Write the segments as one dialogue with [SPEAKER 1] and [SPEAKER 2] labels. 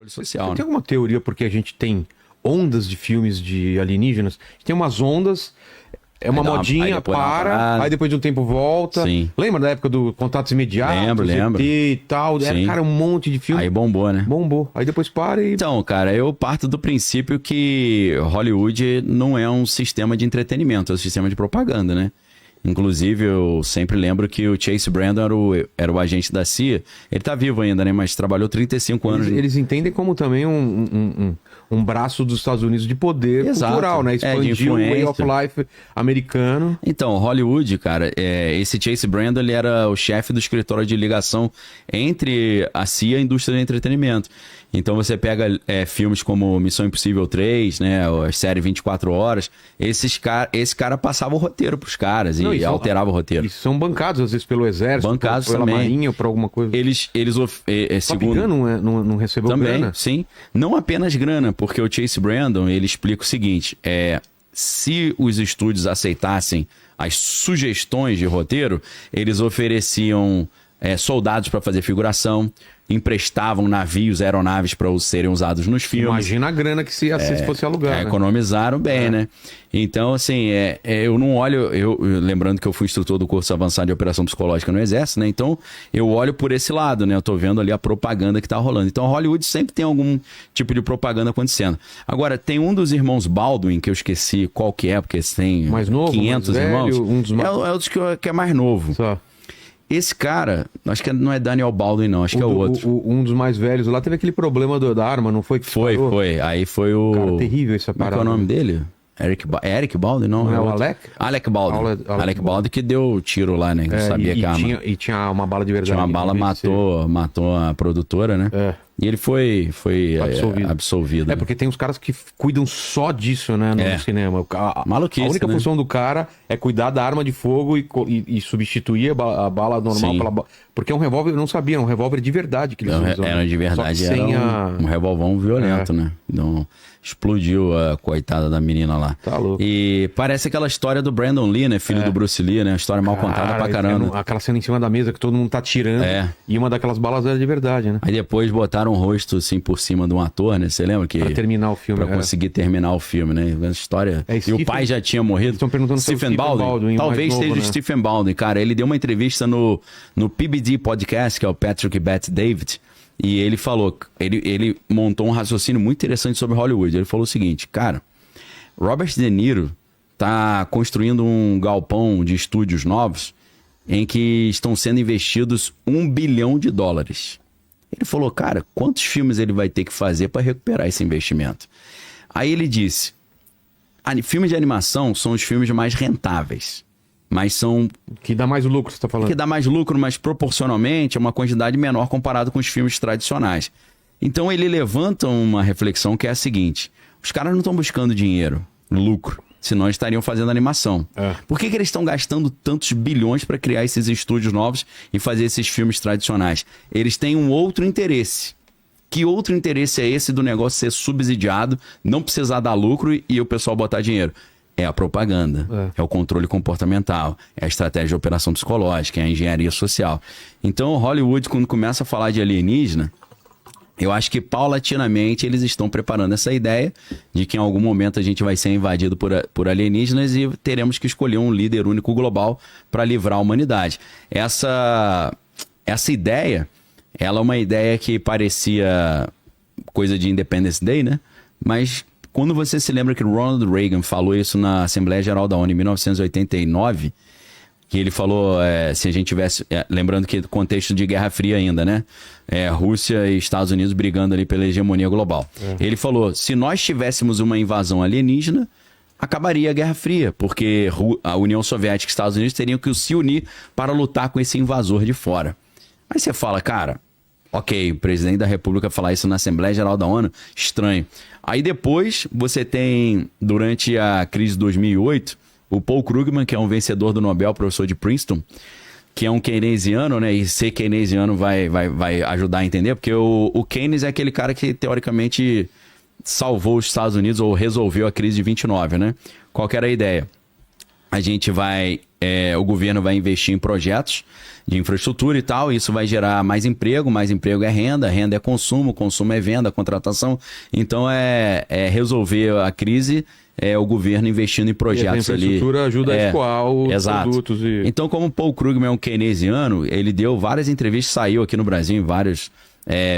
[SPEAKER 1] social,
[SPEAKER 2] Tem alguma teoria porque a gente tem ondas de filmes de alienígenas? Tem umas ondas, é uma modinha, aí depois de um tempo volta.
[SPEAKER 1] Sim.
[SPEAKER 2] Lembra da época do Contatos Imediatos?
[SPEAKER 1] Lembro.
[SPEAKER 2] E tal. Era, cara, um monte de filme.
[SPEAKER 1] Aí bombou, né?
[SPEAKER 2] Bombou. Aí depois para e...
[SPEAKER 1] Então, cara, eu parto do princípio que Hollywood não é um sistema de entretenimento, é um sistema de propaganda, né? Inclusive, eu sempre lembro que o Chase Brandon era o agente da CIA. Ele tá vivo ainda, né? Mas trabalhou 35 anos.
[SPEAKER 2] Eles entendem como também um braço dos Estados Unidos de poder cultural, né? Expandir o way of life americano.
[SPEAKER 1] Então, Hollywood, cara, esse Chase Brandon, ele era o chefe do escritório de ligação entre a CIA e a indústria de entretenimento. Então você pega filmes como Missão Impossível 3, né, a série 24 Horas, esse cara passava o roteiro pros caras e alterava o roteiro.
[SPEAKER 2] E são bancados, às vezes, pelo exército, pela marinha ou por alguma coisa.
[SPEAKER 1] Segundo...
[SPEAKER 2] não recebeu
[SPEAKER 1] também,
[SPEAKER 2] grana?
[SPEAKER 1] Sim. Não apenas grana, porque o Chase Brandon, ele explica o seguinte, se os estúdios aceitassem as sugestões de roteiro, eles ofereciam soldados para fazer figuração, emprestavam navios, aeronaves para serem usados nos filmes.
[SPEAKER 2] Imagina a grana que se fosse alugar, né?
[SPEAKER 1] Economizaram bem, né? Então, assim, eu não olho... lembrando que eu fui instrutor do curso avançado de operação psicológica no Exército, né? Então, eu olho por esse lado, né? Eu tô vendo ali a propaganda que tá rolando. Então, Hollywood sempre tem algum tipo de propaganda acontecendo. Agora, tem um dos irmãos Baldwin, que eu esqueci qual que é, porque tem
[SPEAKER 2] mais novo,
[SPEAKER 1] 500
[SPEAKER 2] mais velho,
[SPEAKER 1] irmãos. É o dos que é mais novo.
[SPEAKER 2] Só.
[SPEAKER 1] Esse cara, acho que não é Daniel Baldwin, não, acho que é o outro.
[SPEAKER 2] Um dos mais velhos lá teve aquele problema da arma, não foi?
[SPEAKER 1] Foi. Aí foi o...
[SPEAKER 2] Cara, terrível essa parada.
[SPEAKER 1] Qual é o nome dele? Eric Baldwin, não?
[SPEAKER 2] Não é o Alec?
[SPEAKER 1] Alec Baldwin. Alec Baldwin que deu o tiro lá, né? Que sabia que a arma...
[SPEAKER 2] E tinha uma bala de verdade.
[SPEAKER 1] Tinha uma bala, matou a produtora, né? E ele foi absolvido.
[SPEAKER 2] Porque tem uns caras que cuidam só disso, né? No cinema.
[SPEAKER 1] Maluquice,
[SPEAKER 2] a única função do cara é cuidar da arma de fogo e substituir a bala normal pela bala. Porque é um revólver, eu não sabia, é um revólver de verdade que eles usam.
[SPEAKER 1] Era de verdade, era um revolvão violento, né? Então, explodiu a coitada da menina lá.
[SPEAKER 2] Tá louco.
[SPEAKER 1] E parece aquela história do Brandon Lee, né? Filho do Bruce Lee, né? História mal contada pra caramba.
[SPEAKER 2] Aquela cena em cima da mesa que todo mundo tá tirando. E uma daquelas balas era de verdade, né?
[SPEAKER 1] Aí depois botaram um rosto assim por cima de um ator, né? Você lembra que...
[SPEAKER 2] Pra terminar o filme.
[SPEAKER 1] Pra conseguir terminar o filme, né? Essa história... E o pai já tinha morrido.
[SPEAKER 2] Estão perguntando se
[SPEAKER 1] Stephen Baldwin. Talvez
[SPEAKER 2] novo,
[SPEAKER 1] seja o Stephen Baldwin. Cara, ele deu uma entrevista no PBD Podcast, que é o Patrick Bet-David, e ele falou... Ele montou um raciocínio muito interessante sobre Hollywood. Ele falou o seguinte, cara, Robert De Niro tá construindo um galpão de estúdios novos em que estão sendo investidos $1 bilhão. Ele falou, cara, quantos filmes ele vai ter que fazer para recuperar esse investimento? Aí ele disse, filmes de animação são os filmes mais rentáveis, mas são...
[SPEAKER 2] Que dá mais lucro, você tá falando?
[SPEAKER 1] Que dá mais lucro, mas proporcionalmente é uma quantidade menor comparado com os filmes tradicionais. Então ele levanta uma reflexão que é a seguinte, os caras não estão buscando dinheiro, lucro, senão estariam fazendo animação. Por que eles estão gastando tantos bilhões para criar esses estúdios novos e fazer esses filmes tradicionais? Eles têm um outro interesse. Que outro interesse é esse do negócio ser subsidiado, não precisar dar lucro e o pessoal botar dinheiro? É a propaganda, é o controle comportamental, é a estratégia de operação psicológica, é a engenharia social. Então, Hollywood, quando começa a falar de alienígena, eu acho que paulatinamente eles estão preparando essa ideia de que em algum momento a gente vai ser invadido por alienígenas e teremos que escolher um líder único global para livrar a humanidade. Essa ideia, ela é uma ideia que parecia coisa de Independence Day, né? Mas quando você se lembra que Ronald Reagan falou isso na Assembleia Geral da ONU em 1989... que ele falou, se a gente tivesse... lembrando que contexto de Guerra Fria ainda, né? Rússia e Estados Unidos brigando ali pela hegemonia global. Ele falou, se nós tivéssemos uma invasão alienígena, acabaria a Guerra Fria, porque a União Soviética e Estados Unidos teriam que se unir para lutar com esse invasor de fora. Aí você fala, cara, ok, o presidente da República falar isso na Assembleia Geral da ONU, estranho. Aí depois você tem, durante a crise de 2008... o Paul Krugman, que é um vencedor do Nobel, professor de Princeton, que é um keynesiano, né? E ser keynesiano vai ajudar a entender, porque o Keynes é aquele cara que, teoricamente, salvou os Estados Unidos ou resolveu a crise de 29, né? Qual que era a ideia? A gente vai o governo vai investir em projetos de infraestrutura e tal, isso vai gerar mais emprego é renda é consumo é venda, contratação. Então resolver a crise, o governo investindo em projetos ali.
[SPEAKER 2] A infraestrutura ajuda a escoar os produtos.
[SPEAKER 1] Então, como o Paul Krugman é um keynesiano, ele deu várias entrevistas, saiu aqui no Brasil em vários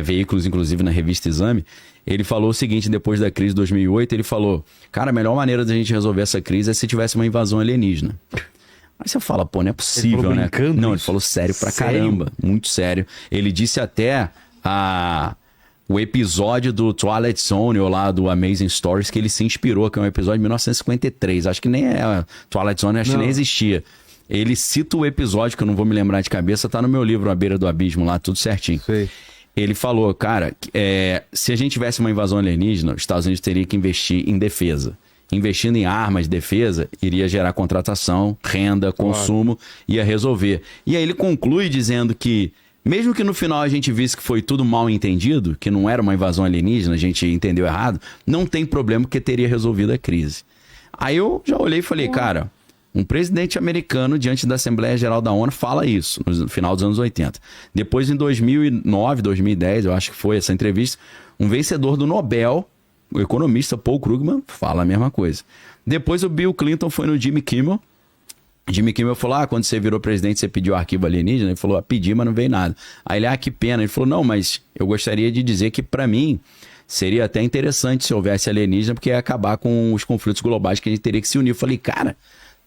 [SPEAKER 1] veículos, inclusive na revista Exame. Ele falou o seguinte, depois da crise de 2008, ele falou, cara, a melhor maneira da gente resolver essa crise é se tivesse uma invasão alienígena. Aí você fala, pô, não é possível, né? Não, ele falou sério pra caramba, muito sério. Ele disse até o episódio do Twilight Zone, ou lá do Amazing Stories, que ele se inspirou, que é um episódio de 1953. Acho que nem Twilight Zone, acho que nem existia. Ele cita o episódio, que eu não vou me lembrar de cabeça, tá no meu livro, A Beira do Abismo, lá, tudo certinho.
[SPEAKER 2] Sei.
[SPEAKER 1] Ele falou, cara, se a gente tivesse uma invasão alienígena, os Estados Unidos teria que investir em defesa. Investindo em armas de defesa, iria gerar contratação, renda, consumo, ia resolver. E aí ele conclui dizendo que, mesmo que no final a gente visse que foi tudo mal entendido, que não era uma invasão alienígena, a gente entendeu errado, não tem problema porque teria resolvido a crise. Aí eu já olhei e falei, cara, um presidente americano diante da Assembleia Geral da ONU fala isso no final dos anos 80. Depois, em 2009, 2010, eu acho que foi essa entrevista, um vencedor do Nobel, o economista Paul Krugman, fala a mesma coisa. Depois o Bill Clinton foi no Jimmy Kimmel. Jimmy Kimmel falou, quando você virou presidente, você pediu arquivo alienígena? Ele falou, pedi, mas não veio nada. Aí ele, que pena. Ele falou, não, mas eu gostaria de dizer que, para mim, seria até interessante se houvesse alienígena, porque ia acabar com os conflitos globais que a gente teria que se unir. Eu falei, cara,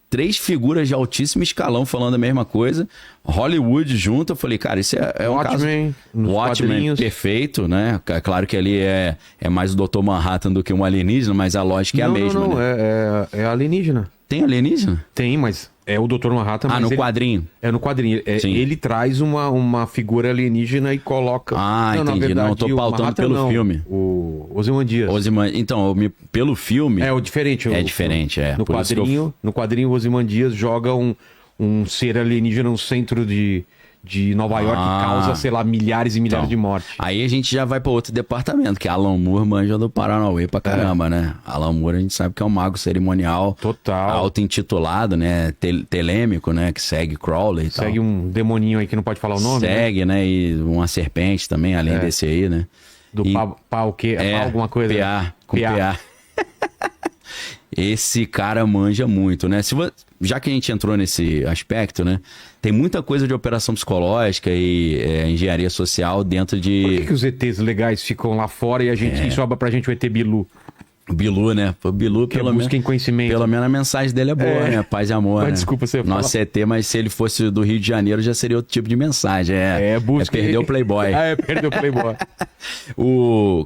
[SPEAKER 1] 3 figuras de altíssimo escalão falando a mesma coisa, Hollywood junto. Eu falei, cara, isso é um caso... Watchmen, perfeito, né? Claro que ali é mais o Dr. Manhattan do que um alienígena, mas a lógica é a mesma.
[SPEAKER 2] Não,
[SPEAKER 1] né?
[SPEAKER 2] É alienígena.
[SPEAKER 1] Tem alienígena?
[SPEAKER 2] Tem, mas é o Dr. Manhattan. Mas
[SPEAKER 1] no quadrinho?
[SPEAKER 2] É no quadrinho. Ele traz uma figura alienígena e coloca...
[SPEAKER 1] Entendi. Verdade, não, tô pautando pelo filme.
[SPEAKER 2] O Ozymandias.
[SPEAKER 1] Então, pelo filme...
[SPEAKER 2] É o diferente.
[SPEAKER 1] Diferente.
[SPEAKER 2] No quadrinho, o Ozymandias joga um ser alienígena no centro de Nova York que causa, sei lá, milhares e milhares de mortes.
[SPEAKER 1] Aí a gente já vai para outro departamento, que é Alan Moore manja do Paranauê pra caramba, né? Alan Moore a gente sabe que é um mago cerimonial.
[SPEAKER 2] Total.
[SPEAKER 1] Auto-intitulado, né? Telêmico, né? Que segue Crowley e tal.
[SPEAKER 2] Segue um demoninho aí que não pode falar o nome,
[SPEAKER 1] Segue, né? E uma serpente também, além desse aí, né?
[SPEAKER 2] Do pau que? Alguma coisa?
[SPEAKER 1] PA, com PA. Esse cara manja muito, né? Já que a gente entrou nesse aspecto, né? Tem muita coisa de operação psicológica e engenharia social dentro de...
[SPEAKER 2] Por que os ETs legais ficam lá fora e sobra pra gente o ET Bilu?
[SPEAKER 1] O Bilu, né? O Bilu, pelo menos...
[SPEAKER 2] conhecimento.
[SPEAKER 1] Pelo menos a mensagem dele é boa, né? Paz e amor,
[SPEAKER 2] mas
[SPEAKER 1] né?
[SPEAKER 2] Desculpa você falar.
[SPEAKER 1] Nosso ET, mas se ele fosse do Rio de Janeiro, já seria outro tipo de mensagem. Perder o Playboy.
[SPEAKER 2] Perder o Playboy.
[SPEAKER 1] O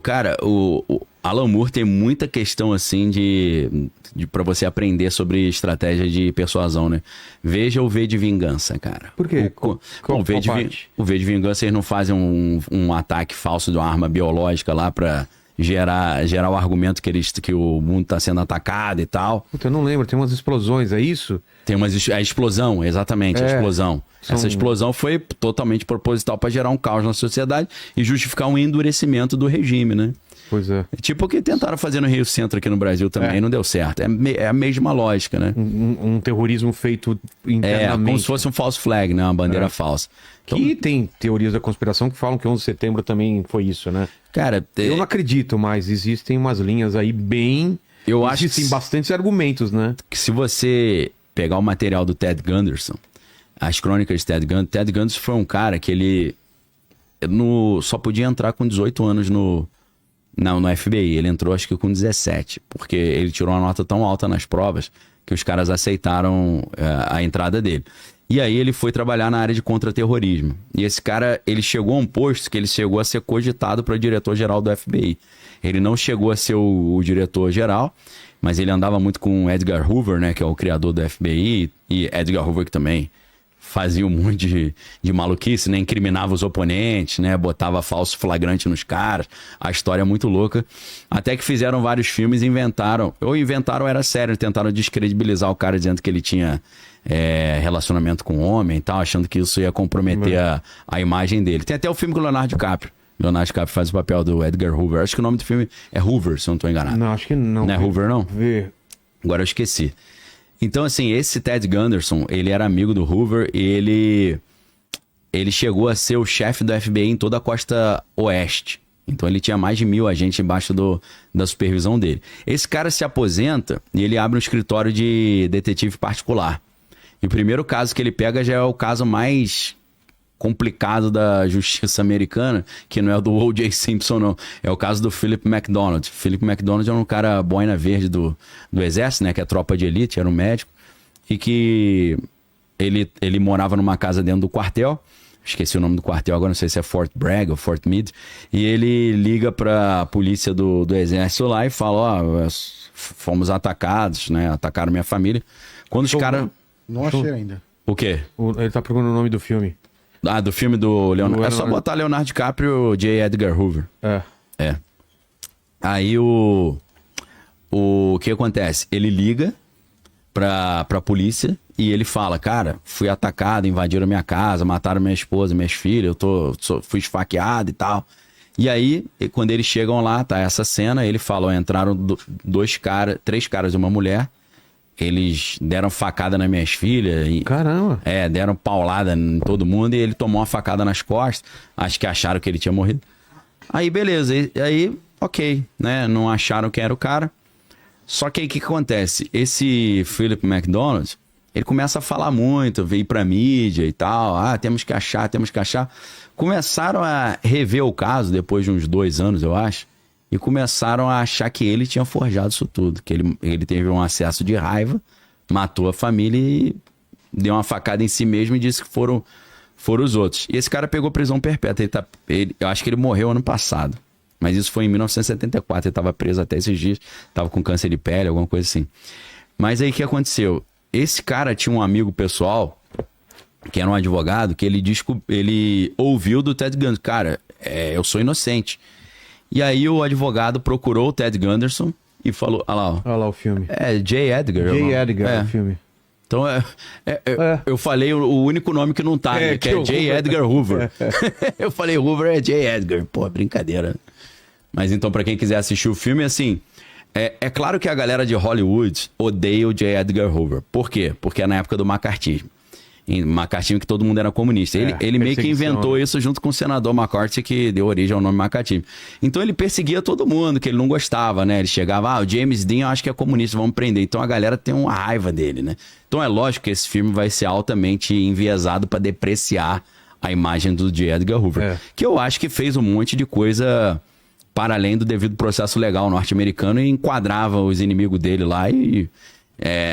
[SPEAKER 1] Alan Moore tem muita questão, assim, de pra você aprender sobre estratégia de persuasão, né? Veja o V de Vingança, cara.
[SPEAKER 2] Por quê?
[SPEAKER 1] O V de Vingança, eles não fazem um ataque falso de uma arma biológica lá pra gerar o argumento que o mundo tá sendo atacado e tal.
[SPEAKER 2] Puta, eu não lembro. Tem umas explosões, é isso?
[SPEAKER 1] Tem a explosão, exatamente, a explosão. Essa explosão foi totalmente proposital pra gerar um caos na sociedade e justificar um endurecimento do regime, né?
[SPEAKER 2] Pois é.
[SPEAKER 1] Tipo o que tentaram fazer no Rio Centro aqui no Brasil também, não deu certo. É a mesma lógica, né?
[SPEAKER 2] Um terrorismo feito internamente.
[SPEAKER 1] Como se fosse um false flag, né? Uma bandeira falsa.
[SPEAKER 2] Então, que tem teorias da conspiração que falam que 11 de setembro também foi isso, né?
[SPEAKER 1] Cara...
[SPEAKER 2] Eu não acredito, mas existem umas linhas aí bem... Existem bastantes argumentos, né?
[SPEAKER 1] Que se você pegar o material do Ted Gunderson, as crônicas de Ted Gunderson foi um cara que ele só podia entrar com 18 anos no FBI. Ele entrou acho que com 17, porque ele tirou uma nota tão alta nas provas que os caras aceitaram a entrada dele. E aí ele foi trabalhar na área de contra-terrorismo. E esse cara, ele chegou a um posto que ele chegou a ser cogitado para diretor-geral do FBI. Ele não chegou a ser o diretor-geral, mas ele andava muito com Edgar Hoover, né, que é o criador do FBI, e Edgar Hoover que também fazia um monte de maluquice, né? Incriminava os oponentes, né? Botava falso flagrante nos caras. A história é muito louca. Até que fizeram vários filmes e inventaram era sério, tentaram descredibilizar o cara dizendo que ele tinha relacionamento com homem e tal, achando que isso ia comprometer a imagem dele. Tem até o filme com o Leonardo DiCaprio. Leonardo DiCaprio faz o papel do Edgar Hoover. Acho que o nome do filme é Hoover, se eu não estou enganado.
[SPEAKER 2] Não, acho que não.
[SPEAKER 1] Não é Hoover, não?
[SPEAKER 2] Ver.
[SPEAKER 1] Agora eu esqueci. Então, assim, esse Ted Gunderson, ele era amigo do Hoover e ele chegou a ser o chefe do FBI em toda a costa oeste. Então ele tinha mais de 1.000 agentes embaixo da supervisão dele. Esse cara se aposenta e ele abre um escritório de detetive particular. E o primeiro caso que ele pega já é o caso mais complicado da justiça americana, que não é o do O.J. Simpson, não. É o caso do Philip McDonald. Philip McDonald era um cara boina verde do exército, né? Que é tropa de elite, era um médico. E que ele morava numa casa dentro do quartel. Esqueci o nome do quartel agora, não sei se é Fort Bragg ou Fort Meade. E ele liga pra polícia do exército lá e fala, fomos atacados, né? Atacaram minha família. Quando os caras...
[SPEAKER 3] Não achei ainda.
[SPEAKER 1] O quê?
[SPEAKER 2] Ele tá perguntando o nome do filme.
[SPEAKER 1] Ah, do filme do Leonardo. É só botar Leonardo DiCaprio e J. Edgar Hoover. É. Aí o que acontece? Ele liga pra polícia e ele fala, cara, fui atacado, invadiram minha casa, mataram minha esposa, minhas filhas, fui esfaqueado e tal. E aí, quando eles chegam lá, tá essa cena, ele fala, entraram três caras e uma mulher. Eles deram facada nas minhas filhas.
[SPEAKER 2] Caramba!
[SPEAKER 1] Deram paulada em todo mundo e ele tomou uma facada nas costas. Acho que acharam que ele tinha morrido. Aí, beleza. Aí, ok, né? Não acharam quem era o cara. Só que aí, o que acontece? Esse Philip McDonald, ele começa a falar muito, veio pra mídia e tal. Temos que achar. Começaram a rever o caso depois de uns 2 anos, eu acho. E começaram a achar que ele tinha forjado isso tudo. Que ele teve um acesso de raiva, matou a família e deu uma facada em si mesmo e disse que foram os outros. E esse cara pegou prisão perpétua. Eu acho que ele morreu ano passado. Mas isso foi em 1974. Ele estava preso até esses dias. Estava com câncer de pele, alguma coisa assim. Mas aí o que aconteceu? Esse cara tinha um amigo pessoal, que era um advogado, que ele ouviu do Ted Gunderson. Cara, eu sou inocente. E aí o advogado procurou o Ted Gunderson e falou... Olha
[SPEAKER 2] lá o filme.
[SPEAKER 1] J. Edgar.
[SPEAKER 2] J. Edgar, o filme.
[SPEAKER 1] Então, eu falei o único nome que não tá, né? Que é J. Edgar Hoover. Eu falei, Hoover é J. Edgar. Pô, brincadeira. Mas então, pra quem quiser assistir o filme, assim... É claro que a galera de Hollywood odeia o J. Edgar Hoover. Por quê? porque é na época do macartismo. McCarthy, que todo mundo era comunista. Ele meio que inventou isso junto com o senador McCarthy, que deu origem ao nome McCarthy. Então ele perseguia todo mundo, que ele não gostava, né? Ele chegava, o James Dean eu acho que é comunista, vamos prender. Então a galera tem uma raiva dele, né? Então é lógico que esse filme vai ser altamente enviesado para depreciar a imagem do J. Edgar Hoover. Que eu acho que fez um monte de coisa para além do devido processo legal norte-americano e enquadrava os inimigos dele lá e...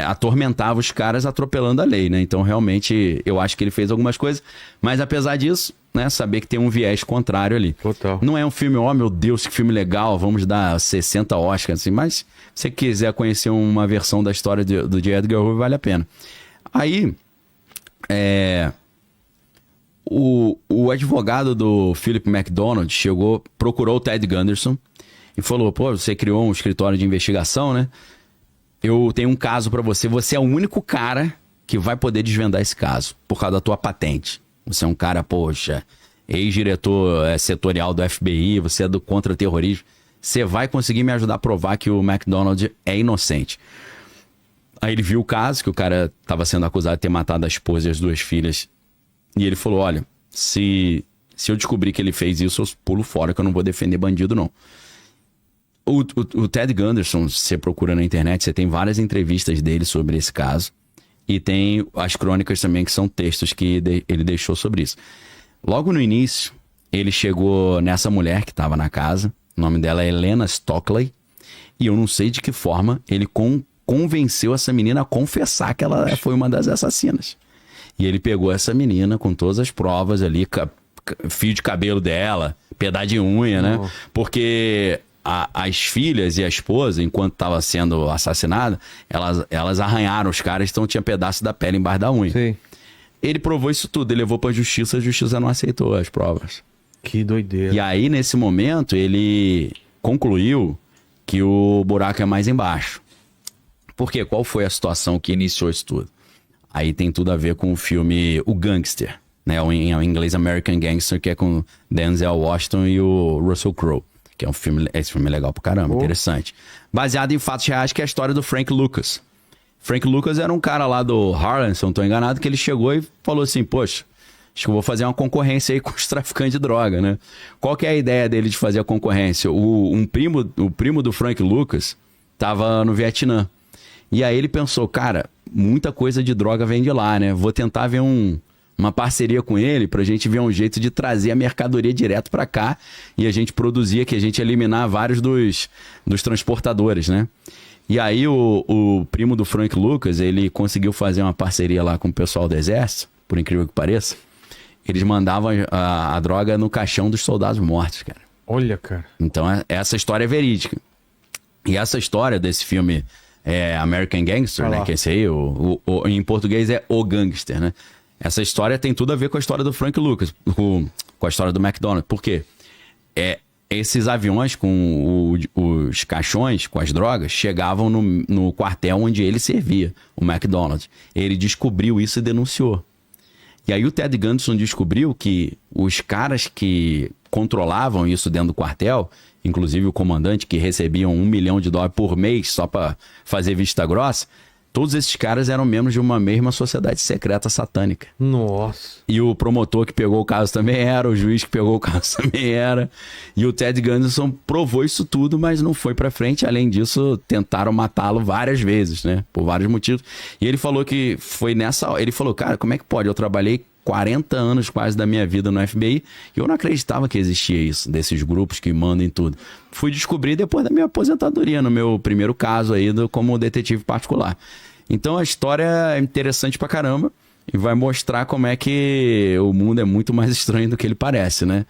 [SPEAKER 1] atormentava os caras atropelando a lei, né? Então, realmente, eu acho que ele fez algumas coisas. Mas, apesar disso, né? Saber que tem um viés contrário ali.
[SPEAKER 2] Total.
[SPEAKER 1] Não é um filme, meu Deus, que filme legal, vamos dar 60 Oscars, assim. Mas, se você quiser conhecer uma versão da história do J. Edgar Hoover, vale a pena. Aí, o advogado do Philip McDonald procurou o Ted Gunderson e falou, você criou um escritório de investigação, né? Eu tenho um caso pra você. Você é o único cara que vai poder desvendar esse caso por causa da tua patente. Você é um cara, ex-diretor setorial do FBI, você é do contra-terrorismo. Você vai conseguir me ajudar a provar que o McDonald é inocente. Aí ele viu o caso, que o cara estava sendo acusado de ter matado a esposa e as 2 filhas. E ele falou, olha, se eu descobrir que ele fez isso, eu pulo fora, que eu não vou defender bandido, não. O Ted Gunderson, você procura na internet, você tem várias entrevistas dele sobre esse caso. E tem as crônicas também, que são textos que ele deixou sobre isso. Logo no início, ele chegou nessa mulher que estava na casa. O nome dela é Helena Stockley. E eu não sei de que forma ele convenceu essa menina a confessar que ela foi uma das assassinas. E ele pegou essa menina com todas as provas ali, fio de cabelo dela, pedaço de unha, né? Porque... As filhas e a esposa, enquanto estava sendo assassinada, elas arranharam os caras, então tinha pedaço da pele embaixo da unha.
[SPEAKER 2] Sim.
[SPEAKER 1] Ele provou isso tudo, ele levou pra justiça, a justiça não aceitou as provas.
[SPEAKER 2] Que doideira.
[SPEAKER 1] E aí, nesse momento, ele concluiu que o buraco é mais embaixo. Por quê? Qual foi a situação que iniciou isso tudo? Aí tem tudo a ver com o filme O Gangster, né? Em inglês American Gangster, que é com Denzel Washington e o Russell Crowe. Que é esse filme é legal pra caramba, interessante. Baseado em fatos reais, que é a história do Frank Lucas. Frank Lucas era um cara lá do Harlem, se eu não tô enganado, que ele chegou e falou assim, poxa, acho que eu vou fazer uma concorrência aí com os traficantes de droga, né? Qual que é a ideia dele de fazer a concorrência? O primo do Frank Lucas tava no Vietnã. E aí ele pensou, cara, muita coisa de droga vem de lá, né? Vou tentar ver uma parceria com ele pra gente ver um jeito de trazer a mercadoria direto pra cá e a gente produzir aqui, a gente eliminar vários dos transportadores, né? E aí o primo do Frank Lucas, ele conseguiu fazer uma parceria lá com o pessoal do exército, por incrível que pareça. Eles mandavam a droga no caixão dos soldados mortos, cara.
[SPEAKER 2] Olha, cara.
[SPEAKER 1] Então essa história é verídica. E essa história desse filme American Gangster, né? Que esse aí, em português é O Gangster, né? Essa história tem tudo a ver com a história do Frank Lucas, com a história do McDonald's. Por quê? Esses aviões com os caixões, com as drogas, chegavam no quartel onde ele servia, o McDonald's. Ele descobriu isso e denunciou. E aí o Ted Gunderson descobriu que os caras que controlavam isso dentro do quartel, inclusive o comandante que recebia $1 milhão por mês só para fazer vista grossa, todos esses caras eram membros de uma mesma sociedade secreta satânica.
[SPEAKER 2] Nossa.
[SPEAKER 1] E o promotor que pegou o caso também era, o juiz que pegou o caso também era. E o Ted Gunderson provou isso tudo, mas não foi pra frente. Além disso, tentaram matá-lo várias vezes, né? Por vários motivos. E ele falou que foi nessa... Ele falou, cara, como é que pode? Eu trabalhei 40 anos quase da minha vida no FBI e eu não acreditava que existia isso, desses grupos que mandam em tudo. Fui descobrir depois da minha aposentadoria, no meu primeiro caso aí como detetive particular. Então a história é interessante pra caramba e vai mostrar como é que o mundo é muito mais estranho do que ele parece, né?